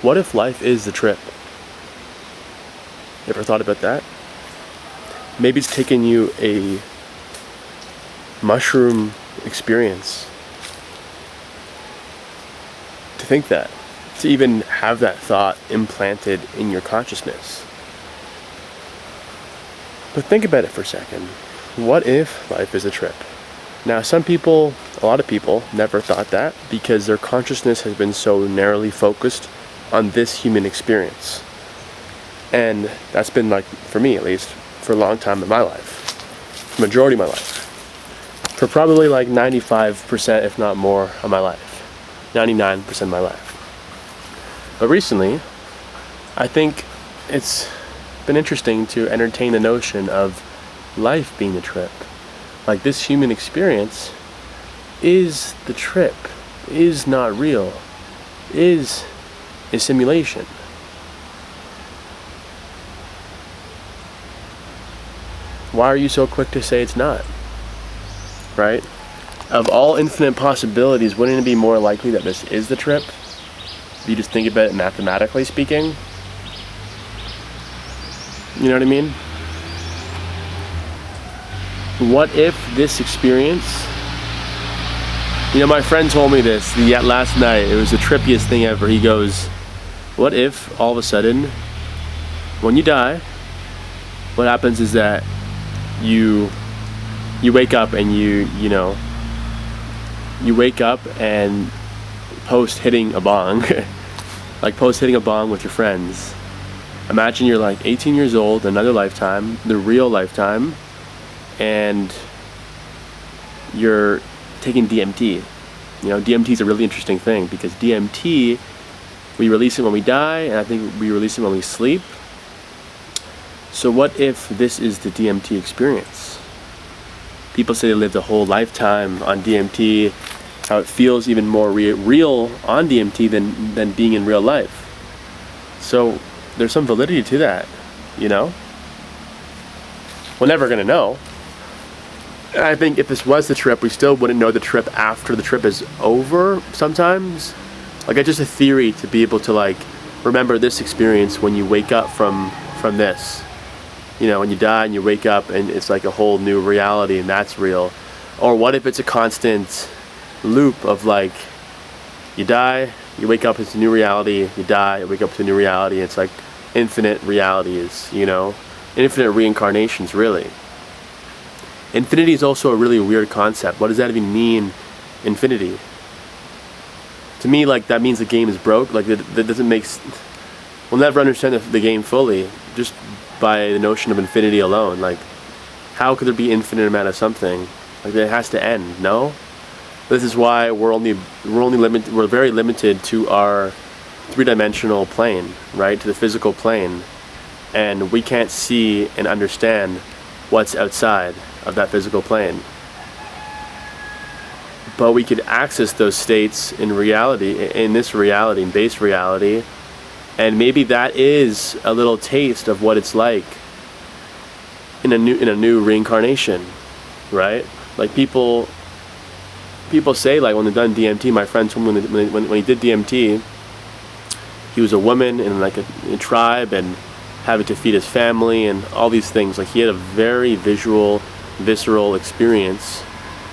What if life is the trip? Ever thought about that? Maybe it's taken you a mushroom experience to think that, to even have that thought implanted in your consciousness. But think about it for a second. What if life is a trip? Now, a lot of people never thought that because their consciousness has been so narrowly focused on this human experience. And that's been, like, for me at least, for a long time in my life. Majority of my life. For probably like 95%, if not more, of my life. 99% of my life. But recently, I think it's been interesting to entertain the notion of life being a trip. Like, this human experience is the trip, is not real, is a simulation. Why are you so quick to say it's not? Right? Of all infinite possibilities, wouldn't it be more likely that this is the trip? If you just think about it mathematically speaking. You know what I mean? What if this experience... my friend told me this last night. It was the trippiest thing ever. He goes, what if all of a sudden, when you die, what happens is that you wake up and you wake up and post hitting a bong with your friends. Imagine you're like 18 years old, another lifetime, the real lifetime, and you're taking DMT. DMT is a really interesting thing because DMT, we release it when we die, and I think we release it when we sleep. So what if this is the DMT experience? People say they lived a whole lifetime on DMT, how it feels even more real on DMT than being in real life. So there's some validity to that, We're never going to know. And I think if this was the trip, we still wouldn't know the trip after the trip is over sometimes. Like, it's just a theory to be able to, like, remember this experience when you wake up from this. When you die and you wake up and it's like a whole new reality and that's real. Or what if it's a constant loop of, like, you die, you wake up, it's a new reality, you die, you wake up to a new reality. It's like infinite realities, infinite reincarnations, really. Infinity is also a really weird concept. What does that even mean, infinity? To me, like, that means the game is broke. Like, that doesn't make... We'll never understand the game fully just by the notion of infinity alone. Like, how could there be infinite amount of something? Like, it has to end, no? This is why we're very limited to our three-dimensional plane, right? To the physical plane. And we can't see and understand what's outside of that physical plane. But we could access those states in reality, in this reality, in base reality, and maybe that is a little taste of what it's like in a new reincarnation, right? Like, people say, like, when they've done DMT, my friend told me when he did DMT, he was a woman in, like, a tribe and having to feed his family and all these things. Like, he had a very visceral experience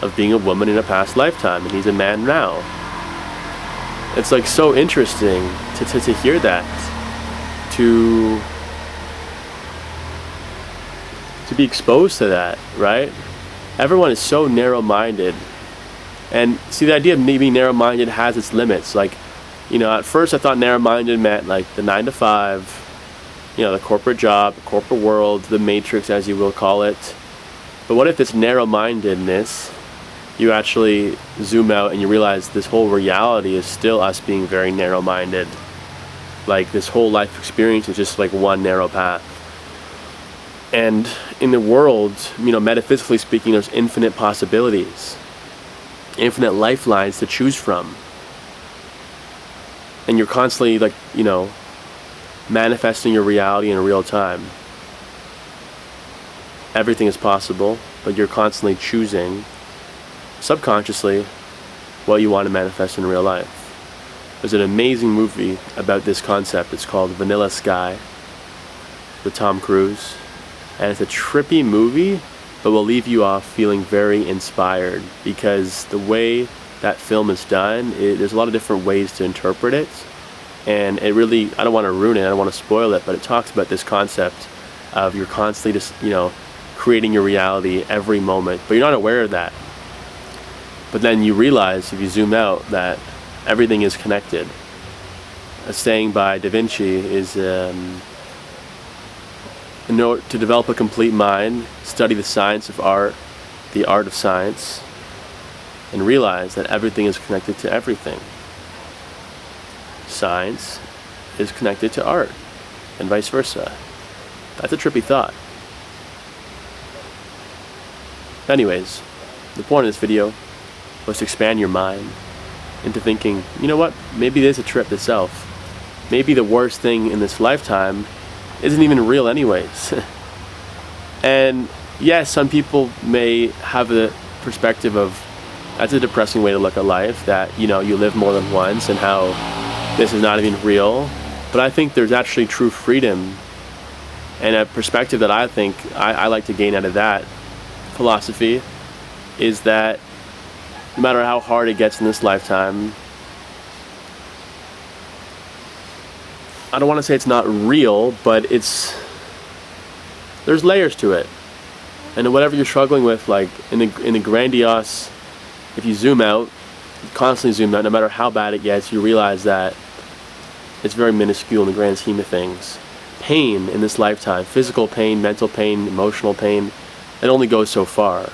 of being a woman in a past lifetime, and he's a man now. It's, like, so interesting to hear that, to be exposed to that, right? Everyone is so narrow-minded, and see, the idea of me being narrow-minded has its limits. Like, at first I thought narrow-minded meant, like, the 9 to 5, the corporate job, the corporate world, the matrix, as you will call it. But what if this narrow-mindedness, you actually zoom out and you realize this whole reality is still us being very narrow-minded. Like, this whole life experience is just like one narrow path. And in the world, metaphysically speaking, there's infinite possibilities, infinite lifelines to choose from. And you're constantly, like, manifesting your reality in real time. Everything is possible, but you're constantly choosing subconsciously what you want to manifest in real life. There's an amazing movie about this concept. It's called Vanilla Sky with Tom Cruise. And it's a trippy movie, but will leave you off feeling very inspired, because the way that film is done, there's a lot of different ways to interpret it. And it really, I don't want to ruin it, I don't want to spoil it, but it talks about this concept of you're constantly just, creating your reality every moment, but you're not aware of that. But then you realize, if you zoom out, that everything is connected. A saying by Da Vinci is, in order to develop a complete mind, study the science of art, the art of science, and realize that everything is connected to everything. Science is connected to art, and vice versa. That's a trippy thought. Anyways, the point of this video was to expand your mind into thinking, you know what, maybe it is a trip itself. Maybe the worst thing in this lifetime isn't even real anyways. And yes, some people may have the perspective of, that's a depressing way to look at life, that you live more than once and how this is not even real. But I think there's actually true freedom, and a perspective that I think I like to gain out of that philosophy is that no matter how hard it gets in this lifetime, I don't want to say it's not real, but there's layers to it. And whatever you're struggling with, like in a grandiose, if you zoom out, constantly zoom out, no matter how bad it gets, you realize that it's very minuscule in the grand scheme of things. Pain in this lifetime, physical pain, mental pain, emotional pain, it only goes so far.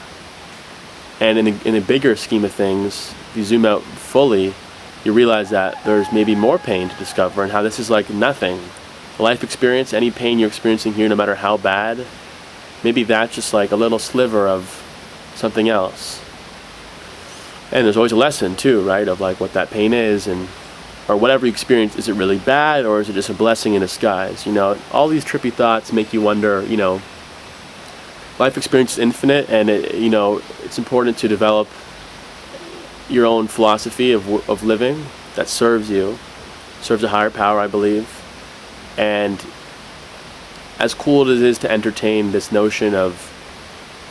And in a bigger scheme of things, if you zoom out fully, you realize that there's maybe more pain to discover, and how this is like nothing. A life experience, any pain you're experiencing here, no matter how bad, maybe that's just like a little sliver of something else. And there's always a lesson too, right, of like what that pain is, or whatever you experience, is it really bad, or is it just a blessing in disguise? All these trippy thoughts make you wonder, life experience is infinite, and it's important to develop your own philosophy of living that serves a higher power, I believe. And as cool as it is to entertain this notion of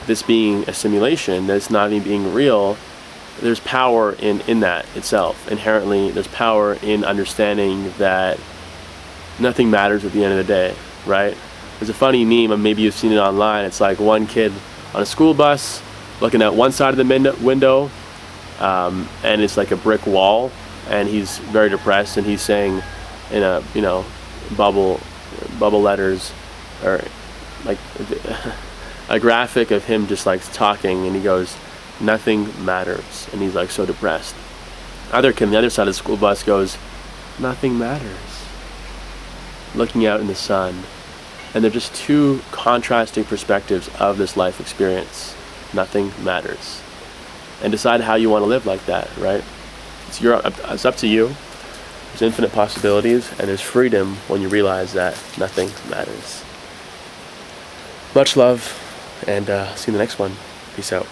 this being a simulation, this not even being real, there's power in that itself. Inherently, there's power in understanding that nothing matters at the end of the day, right? There's a funny meme, and maybe you've seen it online. It's like one kid on a school bus looking at one side of the window, and it's like a brick wall, and he's very depressed, and he's saying in a bubble letters, or like a graphic of him just like talking, and he goes, "Nothing matters," and he's like so depressed. Other kid on the other side of the school bus goes, "Nothing matters," looking out in the sun. And they're just two contrasting perspectives of this life experience. Nothing matters. And decide how you want to live like that, right? It's up to you. There's infinite possibilities, and there's freedom when you realize that nothing matters. Much love, and see you in the next one. Peace out.